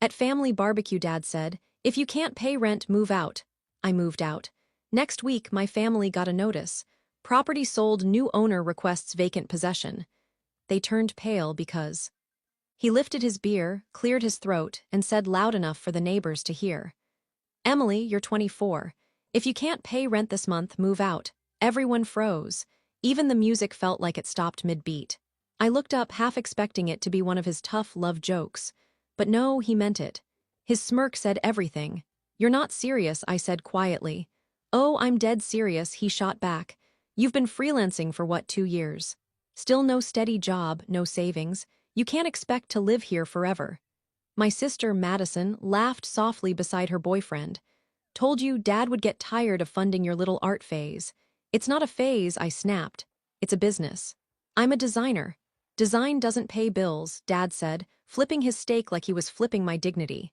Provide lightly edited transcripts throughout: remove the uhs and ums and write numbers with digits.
At family barbecue, Dad said, "If you can't pay rent, move out." I moved out. Next week, my family got a notice. Property sold, new owner requests vacant possession. They turned pale because he lifted his beer, cleared his throat, and said loud enough for the neighbors to hear, "Emily, you're 24. If you can't pay rent this month, move out." Everyone froze. Even the music felt like it stopped mid-beat. I looked up, half expecting it to be one of his tough love jokes. But no, he meant it. His smirk said everything. "You're not serious," I said quietly. "Oh, I'm dead serious," he shot back. "You've been freelancing for what, 2 years? Still no steady job, no savings. You can't expect to live here forever." My sister, Madison, laughed softly beside her boyfriend. "Told you Dad would get tired of funding your little art phase." "It's not a phase," I snapped. "It's a business. I'm a designer." "Design doesn't pay bills," Dad said, flipping his steak like he was flipping my dignity.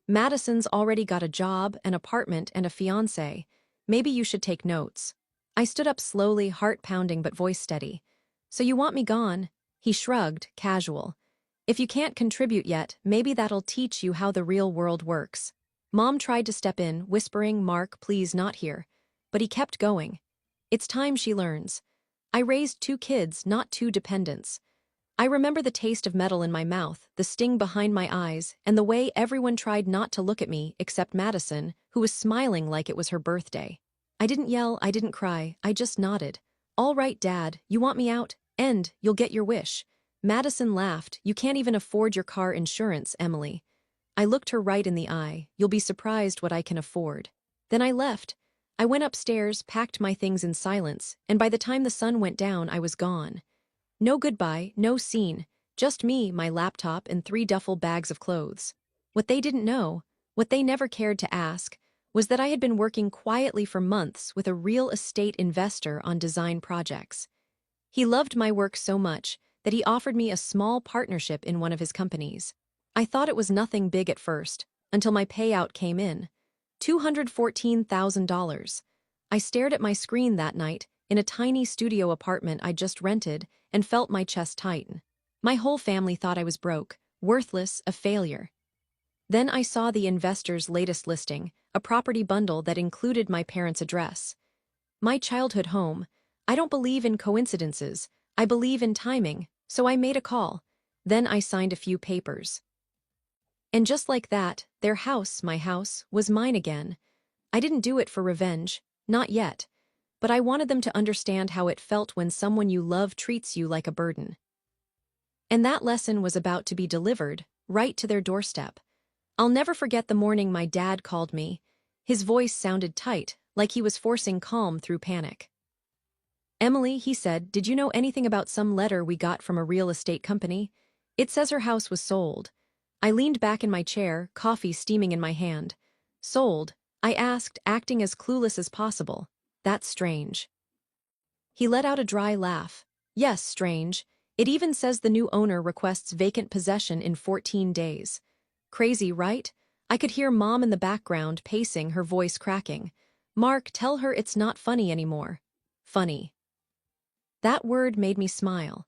"Madison's already got a job, an apartment, and a fiancé. Maybe you should take notes." I stood up slowly, heart pounding but voice steady. "So you want me gone?" He shrugged, casual. "If you can't contribute yet, maybe that'll teach you how the real world works." Mom tried to step in, whispering, "Mark, please, not here." But he kept going. "It's time she learns. I raised 2 kids, not 2 dependents." I remember the taste of metal in my mouth, the sting behind my eyes, and the way everyone tried not to look at me except Madison, who was smiling like it was her birthday. I didn't yell, I didn't cry, I just nodded. "All right, Dad, you want me out? And you'll get your wish." Madison laughed. "You can't even afford your car insurance, Emily." I looked her right in the eye. "You'll be surprised what I can afford." Then I left. I went upstairs, packed my things in silence, and by the time the sun went down, I was gone. No goodbye, no scene, just me, my laptop, and 3 duffel bags of clothes. What they didn't know, what they never cared to ask, was that I had been working quietly for months with a real estate investor on design projects. He loved my work so much that he offered me a small partnership in one of his companies. I thought it was nothing big at first, until my payout came in. $214,000. I stared at my screen that night, in a tiny studio apartment I'd just rented, and felt my chest tighten. My whole family thought I was broke, worthless, a failure. Then I saw the investor's latest listing, a property bundle that included my parents' address. My childhood home. I don't believe in coincidences, I believe in timing, so I made a call. Then I signed a few papers. And just like that, their house, my house, was mine again. I didn't do it for revenge, not yet. But I wanted them to understand how it felt when someone you love treats you like a burden. And that lesson was about to be delivered, right to their doorstep. I'll never forget the morning my dad called me. His voice sounded tight, like he was forcing calm through panic. "Emily," he said, "did you know anything about some letter we got from a real estate company? It says her house was sold." I leaned back in my chair, coffee steaming in my hand. "Sold?" I asked, acting as clueless as possible. "That's strange." He let out a dry laugh. "Yes, strange. It even says the new owner requests vacant possession in 14 days. Crazy, right?" I could hear Mom in the background pacing, her voice cracking. "Mark, tell her it's not funny anymore." Funny. That word made me smile.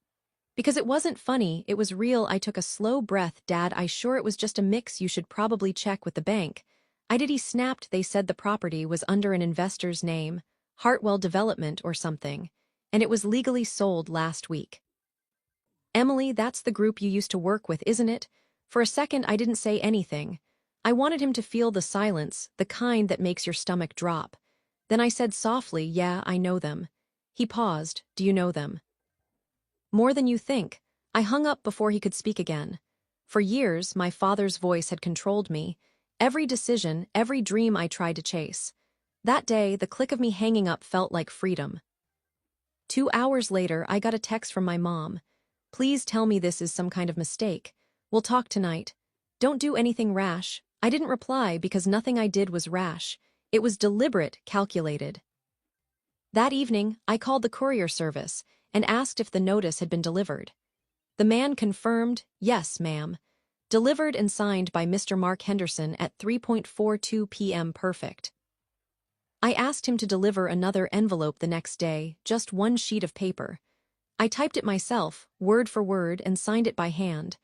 Because it wasn't funny, it was real. I took a slow breath. "Dad, I sure it was just a mix. You should probably check with the bank." I did. He snapped. "They said the property was under an investor's name, Hartwell Development or something, and it was legally sold last week." "Emily, that's the group you used to work with, isn't it?" For a second, I didn't say anything. I wanted him to feel the silence, the kind that makes your stomach drop. Then I said softly, "Yeah, I know them." He paused. "Do you know them?" "More than you think." I hung up before he could speak again. For years, my father's voice had controlled me, every decision, every dream I tried to chase. That day, the click of me hanging up felt like freedom. 2 hours later, I got a text from my mom. "Please tell me this is some kind of mistake. We'll talk tonight. Don't do anything rash." I didn't reply because nothing I did was rash. It was deliberate, calculated. That evening, I called the courier service and asked if the notice had been delivered. The man confirmed, "Yes, ma'am. Delivered and signed by Mr. Mark Henderson at 3:42 p.m. Perfect." I asked him to deliver another envelope the next day, just one sheet of paper. I typed it myself, word for word, and signed it by hand.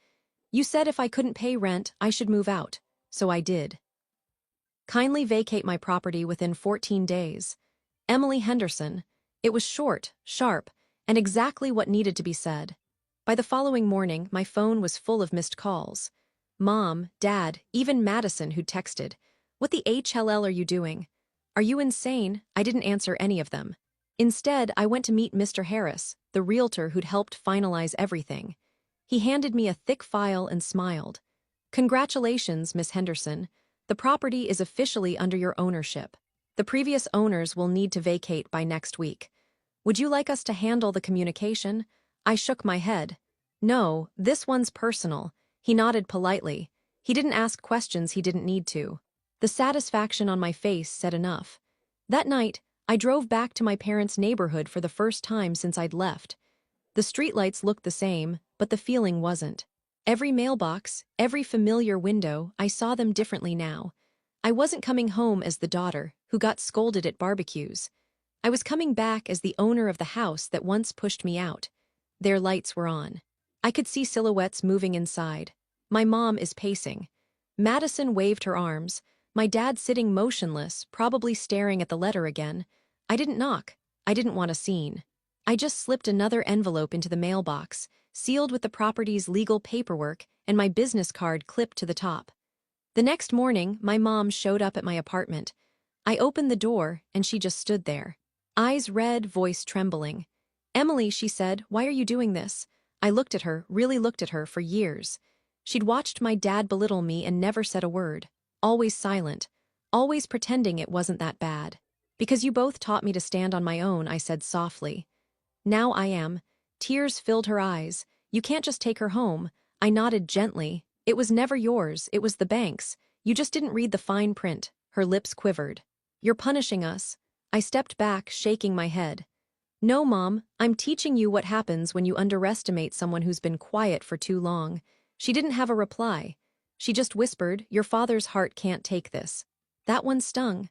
You said if I couldn't pay rent, I should move out. So I did. Kindly vacate my property within 14 days. Emily Henderson. It was short, sharp, and exactly what needed to be said. By the following morning, my phone was full of missed calls. Mom, Dad, even Madison who'd texted. What the HLL are you doing? Are you insane? I didn't answer any of them. Instead, I went to meet Mr. Harris, the realtor who'd helped finalize everything. He handed me a thick file and smiled. Congratulations, Miss Henderson. The property is officially under your ownership. The previous owners will need to vacate by next week. Would you like us to handle the communication? I shook my head. No, this one's personal. He nodded politely. He didn't ask questions he didn't need to. The satisfaction on my face said enough. That night, I drove back to my parents' neighborhood for the first time since I'd left. The streetlights looked the same, but the feeling wasn't. Every mailbox, every familiar window, I saw them differently now. I wasn't coming home as the daughter who got scolded at barbecues. I was coming back as the owner of the house that once pushed me out. Their lights were on. I could see silhouettes moving inside. My mom is pacing. Madison waved her arms. My dad sitting motionless, probably staring at the letter again. I didn't knock. I didn't want a scene. I just slipped another envelope into the mailbox, sealed with the property's legal paperwork and my business card clipped to the top. The next morning, my mom showed up at my apartment. I opened the door, and she just stood there. Eyes red, voice trembling. Emily, she said, why are you doing this? I looked at her, really looked at her for years. She'd watched my dad belittle me and never said a word. Always silent. Always pretending it wasn't that bad. Because you both taught me to stand on my own, I said softly. Now I am. Tears filled her eyes. You can't just take her home. I nodded gently. It was never yours, it was the bank's. You just didn't read the fine print. Her lips quivered. You're punishing us. I stepped back, shaking my head. No, Mom, I'm teaching you what happens when you underestimate someone who's been quiet for too long. She didn't have a reply. She just whispered, your father's heart can't take this. That one stung.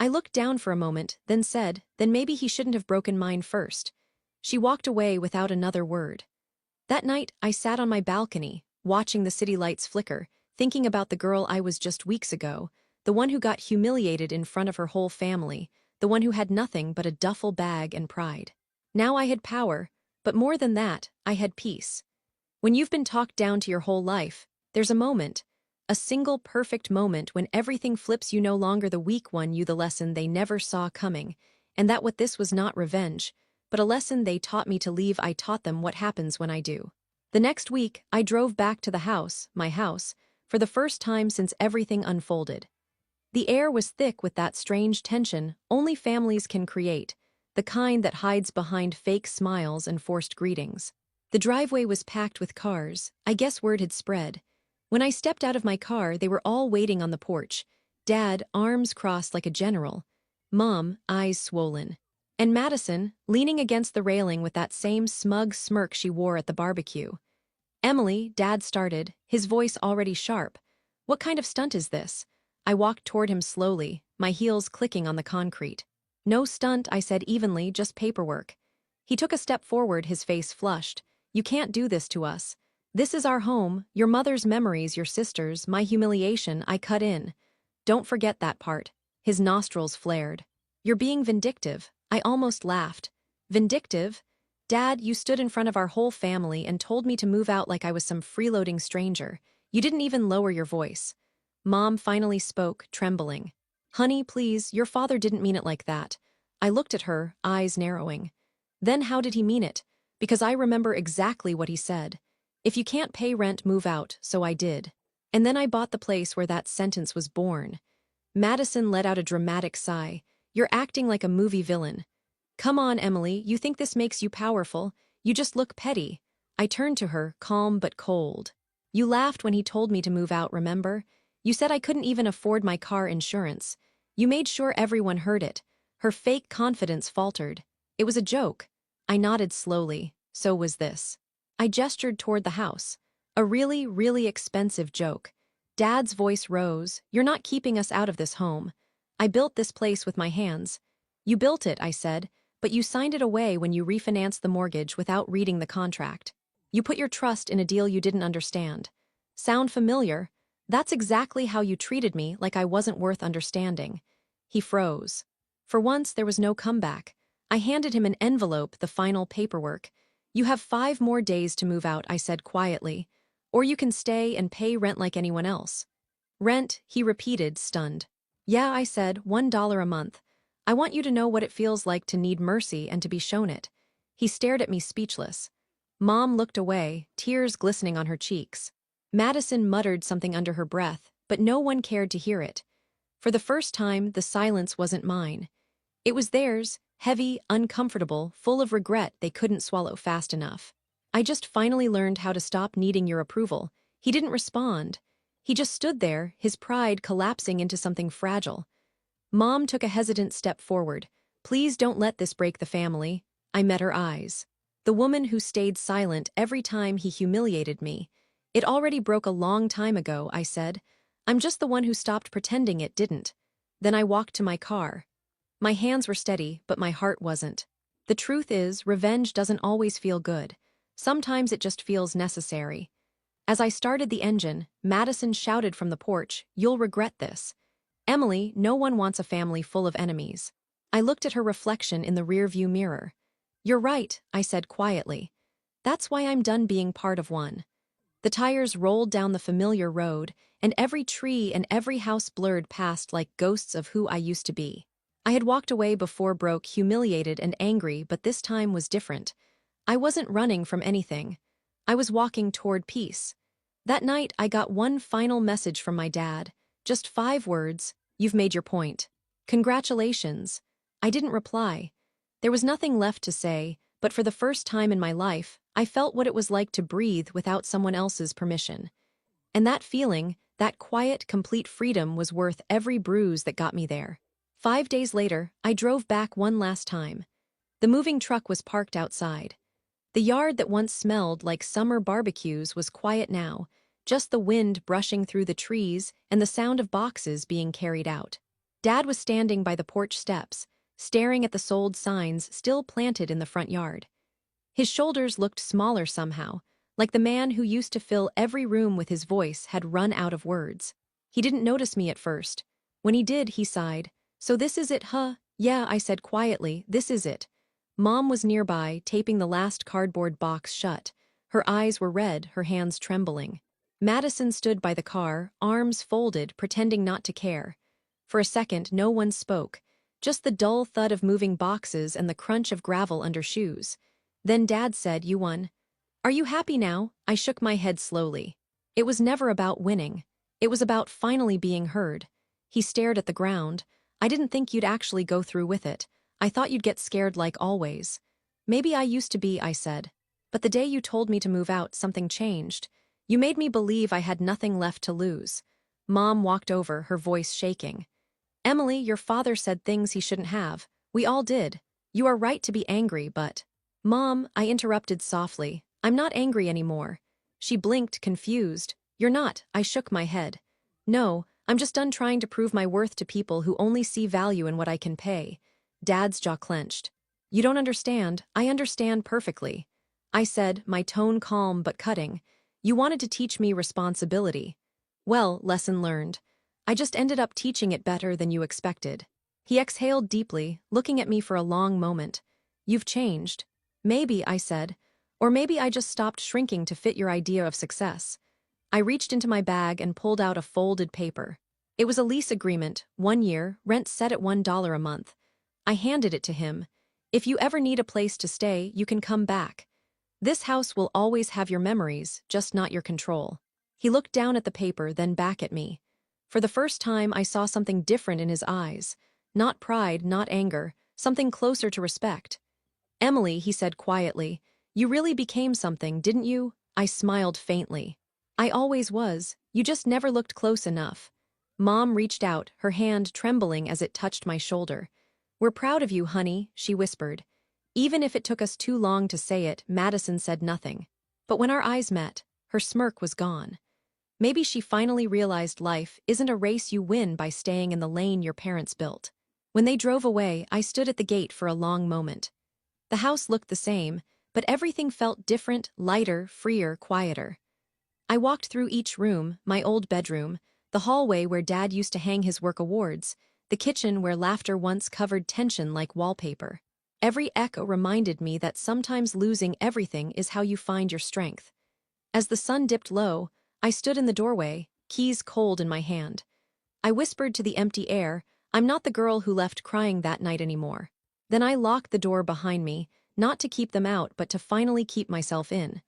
I looked down for a moment, then said, then maybe he shouldn't have broken mine first. She walked away without another word. That night, I sat on my balcony, watching the city lights flicker, thinking about the girl I was just weeks ago, the one who got humiliated in front of her whole family, the one who had nothing but a duffel bag and pride. Now I had power, but more than that, I had peace. When you've been talked down to your whole life, there's a moment, a single perfect moment when everything flips. You no longer the weak one, you the lesson they never saw coming, and that what this was not revenge, but a lesson they taught me to leave. I taught them what happens when I do. The next week, I drove back to the house, my house, for the first time since everything unfolded. The air was thick with that strange tension only families can create, the kind that hides behind fake smiles and forced greetings. The driveway was packed with cars. I guess word had spread. When I stepped out of my car, they were all waiting on the porch. Dad, arms crossed like a general. Mom, eyes swollen. And Madison, leaning against the railing with that same smug smirk she wore at the barbecue. Emily, Dad started, his voice already sharp. What kind of stunt is this? I walked toward him slowly, my heels clicking on the concrete. No stunt, I said evenly, just paperwork. He took a step forward, his face flushed. You can't do this to us. This is our home, your mother's memories, your sister's, my humiliation. I cut in. Don't forget that part. His nostrils flared. You're being vindictive. I almost laughed. Vindictive? Dad, you stood in front of our whole family and told me to move out like I was some freeloading stranger. You didn't even lower your voice. Mom finally spoke, trembling. Honey, please, your father didn't mean it like that. I looked at her, eyes narrowing. Then how did he mean it? Because I remember exactly what he said. If you can't pay rent, move out, so I did. And then I bought the place where that sentence was born. Madison let out a dramatic sigh. You're acting like a movie villain. Come on, Emily, you think this makes you powerful? You just look petty. I turned to her, calm but cold. You laughed when he told me to move out, remember? You said I couldn't even afford my car insurance. You made sure everyone heard it. Her fake confidence faltered. It was a joke. I nodded slowly. So was this. I gestured toward the house. A really, really expensive joke. Dad's voice rose. You're not keeping us out of this home. I built this place with my hands. You built it, I said, but you signed it away when you refinanced the mortgage without reading the contract. You put your trust in a deal you didn't understand. Sound familiar? That's exactly how you treated me, like I wasn't worth understanding. He froze. For once, there was no comeback. I handed him an envelope, the final paperwork. You have 5 more days to move out, I said quietly. Or you can stay and pay rent like anyone else. Rent, he repeated, stunned. Yeah, I said, $1 a month. I want you to know what it feels like to need mercy and to be shown it. He stared at me speechless. Mom looked away, tears glistening on her cheeks. Madison muttered something under her breath, but no one cared to hear it. For the first time, the silence wasn't mine. It was theirs, heavy, uncomfortable, full of regret they couldn't swallow fast enough. I just finally learned how to stop needing your approval. He didn't respond. He just stood there, his pride collapsing into something fragile. Mom took a hesitant step forward. Please don't let this break the family. I met her eyes. The woman who stayed silent every time he humiliated me. It already broke a long time ago, I said. I'm just the one who stopped pretending it didn't. Then I walked to my car. My hands were steady, but my heart wasn't. The truth is, revenge doesn't always feel good. Sometimes it just feels necessary. As I started the engine, Madison shouted from the porch, "You'll regret this." Emily, no one wants a family full of enemies. I looked at her reflection in the rearview mirror. You're right, I said quietly. That's why I'm done being part of one. The tires rolled down the familiar road, and every tree and every house blurred past like ghosts of who I used to be. I had walked away before, broke, humiliated and angry, but this time was different. I wasn't running from anything. I was walking toward peace. That night, I got one final message from my dad. Just 5 words, "You've made your point. Congratulations." I didn't reply. There was nothing left to say, but for the first time in my life, I felt what it was like to breathe without someone else's permission. And that feeling, that quiet, complete freedom was worth every bruise that got me there. 5 days later, I drove back one last time. The moving truck was parked outside. The yard that once smelled like summer barbecues was quiet now, just the wind brushing through the trees and the sound of boxes being carried out. Dad was standing by the porch steps, staring at the sold signs still planted in the front yard. His shoulders looked smaller somehow, like the man who used to fill every room with his voice had run out of words. He didn't notice me at first. When he did, he sighed. "So this is it, huh?" "Yeah," I said quietly, "this is it." Mom was nearby, taping the last cardboard box shut. Her eyes were red, her hands trembling. Madison stood by the car, arms folded, pretending not to care. For a second, no one spoke, just the dull thud of moving boxes and the crunch of gravel under shoes. Then Dad said, "You won." "Are you happy now?" I shook my head slowly. It was never about winning. It was about finally being heard. He stared at the ground. "I didn't think you'd actually go through with it. I thought you'd get scared like always." "Maybe I used to be," I said. "But the day you told me to move out, something changed. You made me believe I had nothing left to lose." Mom walked over, her voice shaking. "Emily, your father said things he shouldn't have. We all did. You are right to be angry, but—" "Mom," I interrupted softly, "I'm not angry anymore." She blinked, confused. "You're not." I shook my head. "No, I'm just done trying to prove my worth to people who only see value in what I can pay." Dad's jaw clenched. "You don't understand. I understand perfectly." I said, my tone calm but cutting. "You wanted to teach me responsibility. Well, lesson learned. I just ended up teaching it better than you expected." He exhaled deeply, looking at me for a long moment. "You've changed." "Maybe," I said. "Or maybe I just stopped shrinking to fit your idea of success." I reached into my bag and pulled out a folded paper. It was a lease agreement, 1 year, rent set at $1 a month. I handed it to him. "If you ever need a place to stay, you can come back. This house will always have your memories, just not your control." He looked down at the paper, then back at me. For the first time, I saw something different in his eyes. Not pride, not anger, something closer to respect. "Emily," he said quietly, "you really became something, didn't you?" I smiled faintly. "I always was. You just never looked close enough." Mom reached out, her hand trembling as it touched my shoulder. "We're proud of you, honey," she whispered. Even if it took us too long to say it, Madison said nothing. But when our eyes met, her smirk was gone. Maybe she finally realized life isn't a race you win by staying in the lane your parents built. When they drove away, I stood at the gate for a long moment. The house looked the same, but everything felt different, lighter, freer, quieter. I walked through each room, my old bedroom, the hallway where Dad used to hang his work awards, the kitchen where laughter once covered tension like wallpaper. Every echo reminded me that sometimes losing everything is how you find your strength. As the sun dipped low, I stood in the doorway, keys cold in my hand. I whispered to the empty air, "I'm not the girl who left crying that night anymore." Then I locked the door behind me, not to keep them out but to finally keep myself in.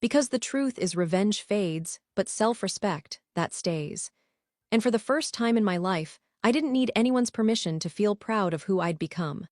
Because the truth is revenge fades, but self-respect, that stays. And for the first time in my life, I didn't need anyone's permission to feel proud of who I'd become.